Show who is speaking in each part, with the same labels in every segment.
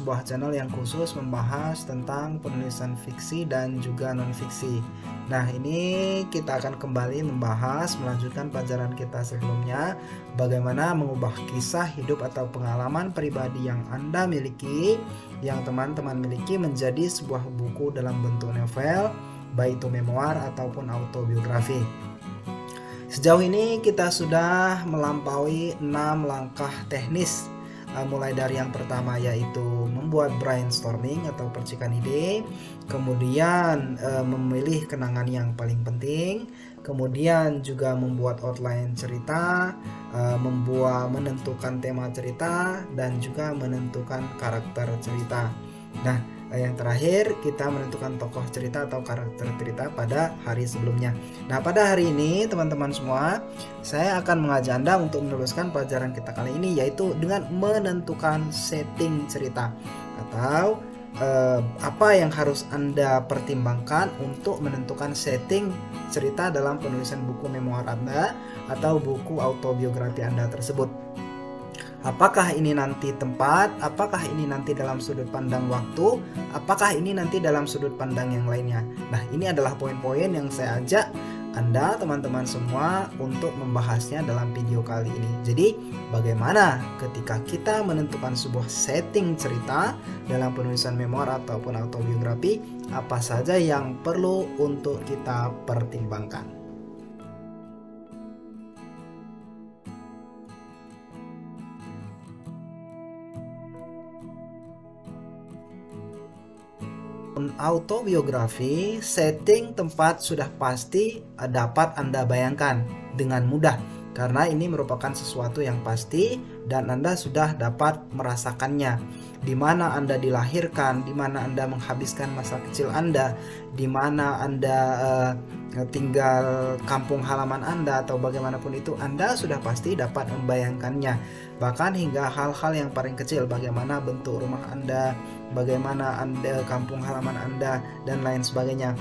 Speaker 1: sebuah channel yang khusus membahas tentang penulisan fiksi dan juga non-fiksi. Nah, ini kita akan kembali membahas, melanjutkan pelajaran kita sebelumnya, bagaimana mengubah kisah hidup atau pengalaman pribadi yang Anda miliki, yang teman-teman miliki, menjadi sebuah buku dalam bentuk novel, baik itu memoir ataupun autobiografi. Sejauh ini kita sudah melampaui 6 langkah teknis, mulai dari yang pertama yaitu membuat brainstorming atau percikan ide, kemudian memilih kenangan yang paling penting, kemudian juga membuat outline cerita, menentukan tema cerita, dan juga menentukan karakter cerita. Nah, yang terakhir kita menentukan tokoh cerita atau karakter cerita pada hari sebelumnya. Nah, pada hari ini teman-teman semua, saya akan mengajak Anda untuk meneruskan pelajaran kita kali ini, yaitu dengan menentukan setting cerita atau apa yang harus Anda pertimbangkan untuk menentukan setting cerita dalam penulisan buku memoir Anda atau buku autobiografi Anda tersebut. Apakah ini nanti tempat, apakah ini nanti dalam sudut pandang waktu, apakah ini nanti dalam sudut pandang yang lainnya. Nah, ini adalah poin-poin yang saya ajak Anda, teman-teman semua, untuk membahasnya dalam video kali ini. Jadi, bagaimana ketika kita menentukan sebuah setting cerita dalam penulisan memoir ataupun autobiografi, apa saja yang perlu untuk kita pertimbangkan. Autobiografi, setting tempat sudah pasti dapat Anda bayangkan dengan mudah, karena ini merupakan sesuatu yang pasti dan Anda sudah dapat merasakannya. Di mana Anda dilahirkan, di mana Anda menghabiskan masa kecil Anda, di mana Anda tinggal kampung halaman Anda atau bagaimanapun itu, Anda sudah pasti dapat membayangkannya. Bahkan hingga hal-hal yang paling kecil, bagaimana bentuk rumah Anda, bagaimana Anda kampung halaman Anda, dan lain sebagainya.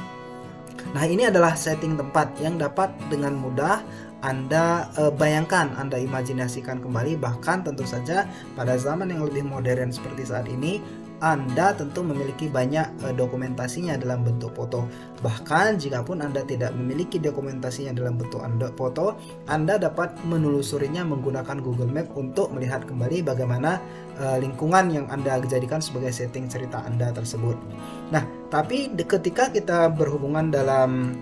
Speaker 1: Nah, ini adalah setting tempat yang dapat dengan mudah Anda bayangkan, Anda imajinasikan kembali. Bahkan tentu saja pada zaman yang lebih modern seperti saat ini, Anda tentu memiliki banyak dokumentasinya dalam bentuk foto. Bahkan jikapun Anda tidak memiliki dokumentasinya dalam bentuk foto, Anda dapat menelusurinya menggunakan Google Map untuk melihat kembali bagaimana lingkungan yang Anda jadikan sebagai setting cerita Anda tersebut. Nah, tapi ketika kita berhubungan dalam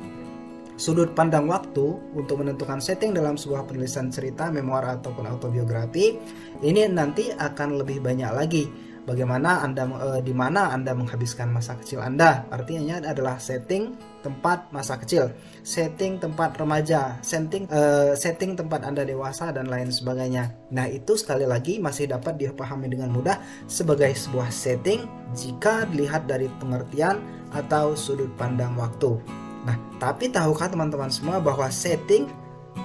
Speaker 1: sudut pandang waktu untuk menentukan setting dalam sebuah penulisan cerita, memoir ataupun autobiografi, ini nanti akan lebih banyak lagi. Bagaimana Anda, di mana Anda menghabiskan masa kecil Anda, artinya adalah setting tempat masa kecil, setting tempat remaja, setting tempat Anda dewasa, dan lain sebagainya. Nah, itu sekali lagi masih dapat dipahami dengan mudah sebagai sebuah setting jika dilihat dari pengertian atau sudut pandang waktu. Nah, tapi tahukah teman-teman semua bahwa setting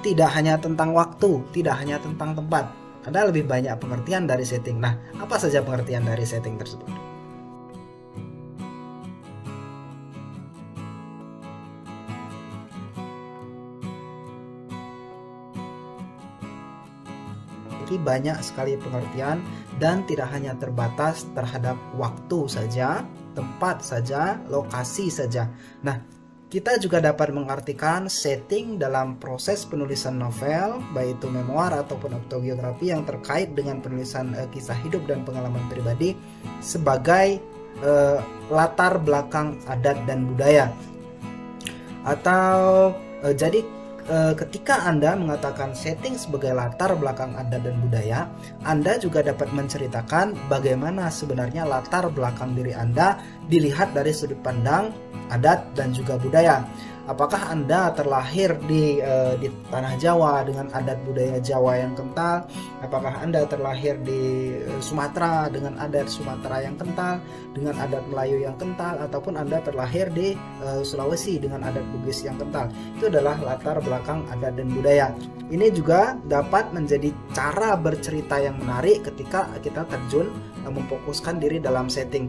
Speaker 1: tidak hanya tentang waktu, tidak hanya tentang tempat. Ada lebih banyak pengertian dari setting. Nah, apa saja pengertian dari setting tersebut? Banyak sekali pengertian dan tidak hanya terbatas terhadap waktu saja, tempat saja, lokasi saja. Nah, kita juga dapat mengartikan setting dalam proses penulisan novel, baik itu memoir ataupun autobiografi yang terkait dengan penulisan kisah hidup dan pengalaman pribadi sebagai latar belakang adat dan budaya. Atau jadi ketika Anda mengatakan setting sebagai latar belakang adat dan budaya, Anda juga dapat menceritakan bagaimana sebenarnya latar belakang diri Anda dilihat dari sudut pandang adat dan juga budaya. Apakah Anda terlahir di tanah Jawa dengan adat budaya Jawa yang kental? Apakah Anda terlahir di Sumatera dengan adat Sumatera yang kental, dengan adat Melayu yang kental, ataupun Anda terlahir di Sulawesi dengan adat Bugis yang kental? Itu adalah latar belakang adat dan budaya. Ini juga dapat menjadi cara bercerita yang menarik ketika kita terjun memfokuskan diri dalam setting.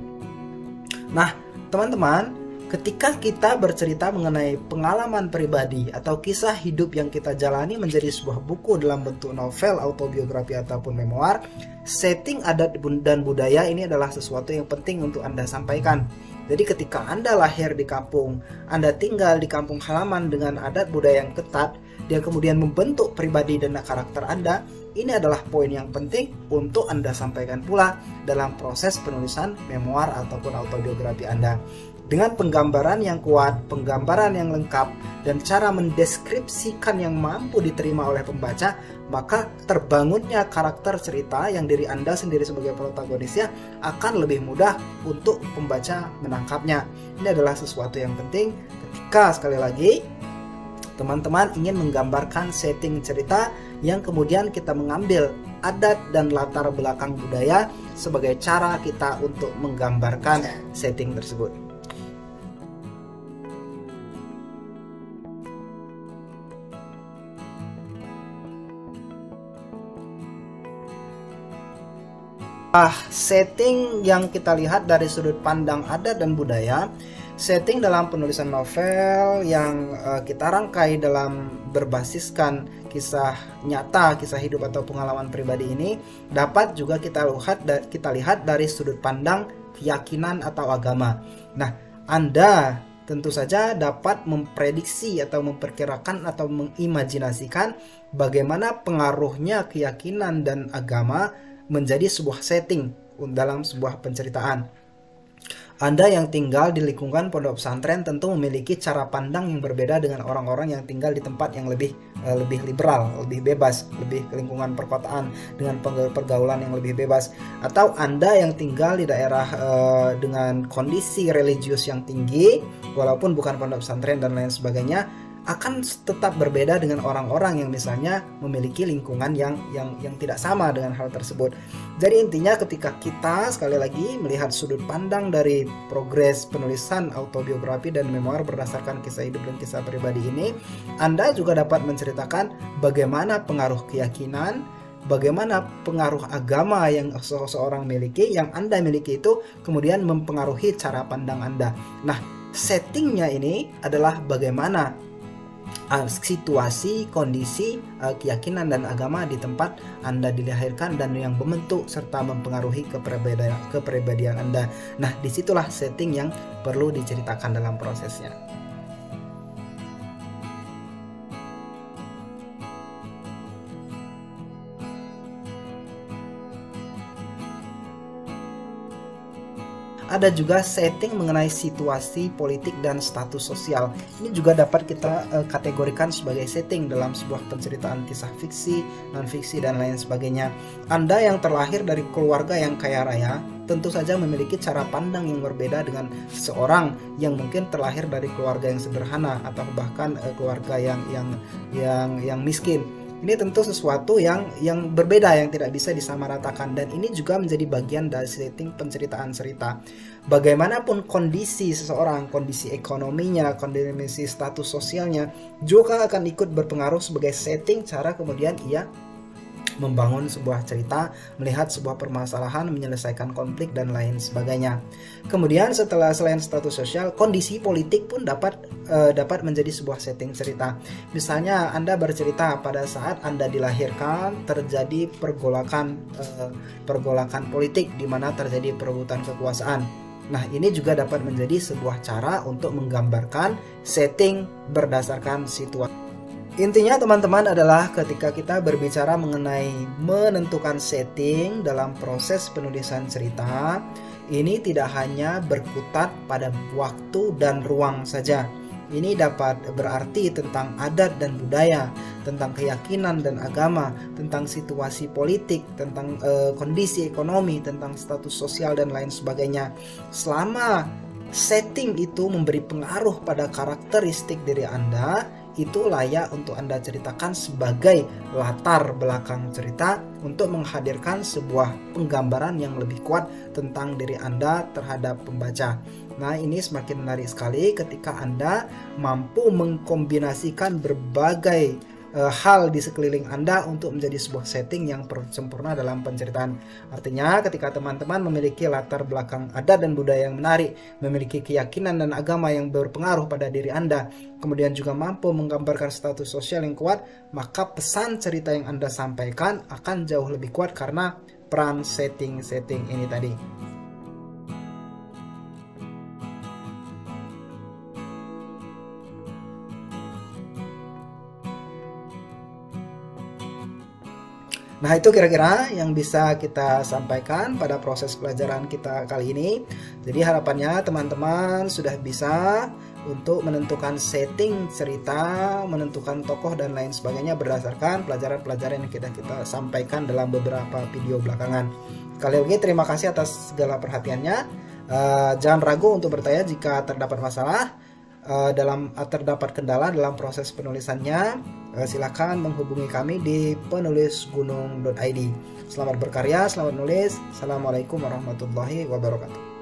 Speaker 1: Nah, teman-teman, Ketika kita bercerita mengenai pengalaman pribadi atau kisah hidup yang kita jalani menjadi sebuah buku dalam bentuk novel, autobiografi ataupun memoir, setting adat dan budaya ini adalah sesuatu yang penting untuk Anda sampaikan. Jadi ketika Anda lahir di kampung, Anda tinggal di kampung halaman dengan adat budaya yang ketat, dia kemudian membentuk pribadi dan karakter Anda, ini adalah poin yang penting untuk Anda sampaikan pula dalam proses penulisan memoir ataupun autobiografi Anda. Dengan penggambaran yang kuat, penggambaran yang lengkap, dan cara mendeskripsikan yang mampu diterima oleh pembaca, maka terbangunnya karakter cerita yang diri Anda sendiri sebagai protagonisnya akan lebih mudah untuk pembaca menangkapnya. Ini adalah sesuatu yang penting ketika sekali lagi teman-teman ingin menggambarkan setting cerita yang kemudian kita mengambil adat dan latar belakang budaya sebagai cara kita untuk menggambarkan setting tersebut. Setting yang kita lihat dari sudut pandang adat dan budaya, setting dalam penulisan novel yang kita rangkai dalam berbasiskan kisah nyata, kisah hidup atau pengalaman pribadi ini dapat juga kita lihat dari sudut pandang keyakinan atau agama. Nah, Anda tentu saja dapat memprediksi atau memperkirakan atau mengimajinasikan bagaimana pengaruhnya keyakinan dan agama menjadi sebuah setting dalam sebuah penceritaan. Anda yang tinggal di lingkungan pondok pesantren tentu memiliki cara pandang yang berbeda dengan orang-orang yang tinggal di tempat yang lebih liberal, lebih bebas, lebih ke lingkungan perkotaan dengan pergaulan yang lebih bebas. Atau Anda yang tinggal di daerah dengan kondisi religius yang tinggi, walaupun bukan pondok pesantren dan lain sebagainya, akan tetap berbeda dengan orang-orang yang misalnya memiliki lingkungan yang tidak sama dengan hal tersebut. Jadi intinya ketika kita sekali lagi melihat sudut pandang dari progres penulisan autobiografi dan memoir berdasarkan kisah hidup dan kisah pribadi ini, Anda juga dapat menceritakan bagaimana pengaruh keyakinan, bagaimana pengaruh agama yang seseorang miliki, yang Anda miliki itu kemudian mempengaruhi cara pandang Anda. Nah, settingnya ini adalah bagaimana situasi, kondisi, keyakinan dan agama di tempat Anda dilahirkan dan yang membentuk serta mempengaruhi kepribadian Anda. Nah, disitulah setting yang perlu diceritakan dalam prosesnya. Ada juga setting mengenai situasi politik dan status sosial. Ini juga dapat kita kategorikan sebagai setting dalam sebuah penceritaan kisah fiksi, non-fiksi, dan lain sebagainya. Anda yang terlahir dari keluarga yang kaya raya, tentu saja memiliki cara pandang yang berbeda dengan seseorang yang mungkin terlahir dari keluarga yang sederhana atau bahkan keluarga yang miskin. Ini tentu sesuatu yang berbeda, yang tidak bisa disamaratakan, dan ini juga menjadi bagian dari setting penceritaan cerita. Bagaimanapun kondisi seseorang, kondisi ekonominya, kondisi status sosialnya juga akan ikut berpengaruh sebagai setting cara kemudian ia membangun sebuah cerita, melihat sebuah permasalahan, menyelesaikan konflik dan lain sebagainya. Kemudian selain status sosial, kondisi politik pun dapat menjadi sebuah setting cerita. Misalnya Anda bercerita pada saat Anda dilahirkan terjadi pergolakan politik di mana terjadi perebutan kekuasaan. Nah, ini juga dapat menjadi sebuah cara untuk menggambarkan setting berdasarkan situasi. Intinya teman-teman adalah ketika kita berbicara mengenai menentukan setting dalam proses penulisan cerita, ini tidak hanya berkutat pada waktu dan ruang saja. Ini dapat berarti tentang adat dan budaya, tentang keyakinan dan agama, tentang situasi politik, tentang kondisi ekonomi, tentang status sosial dan lain sebagainya. Selama setting itu memberi pengaruh pada karakteristik diri Anda, itu layak untuk Anda ceritakan sebagai latar belakang cerita untuk menghadirkan sebuah penggambaran yang lebih kuat tentang diri Anda terhadap pembaca. Nah, ini semakin menarik sekali ketika Anda mampu mengkombinasikan berbagai hal di sekeliling Anda untuk menjadi sebuah setting yang sempurna dalam penceritaan. Artinya ketika teman-teman memiliki latar belakang adat dan budaya yang menarik, memiliki keyakinan dan agama yang berpengaruh pada diri Anda, kemudian juga mampu menggambarkan status sosial yang kuat, maka pesan cerita yang Anda sampaikan akan jauh lebih kuat karena peran setting-setting ini tadi. Nah, itu kira-kira yang bisa kita sampaikan pada proses pelajaran kita kali ini. Jadi harapannya teman-teman sudah bisa untuk menentukan setting cerita, menentukan tokoh dan lain sebagainya berdasarkan pelajaran-pelajaran yang kita sampaikan dalam beberapa video belakangan. Sekali lagi terima kasih atas segala perhatiannya. Jangan ragu untuk bertanya jika terdapat masalah, terdapat kendala dalam proses penulisannya. Silakan menghubungi kami di penulisgunung.id. Selamat berkarya, selamat menulis. Assalamualaikum warahmatullahi wabarakatuh.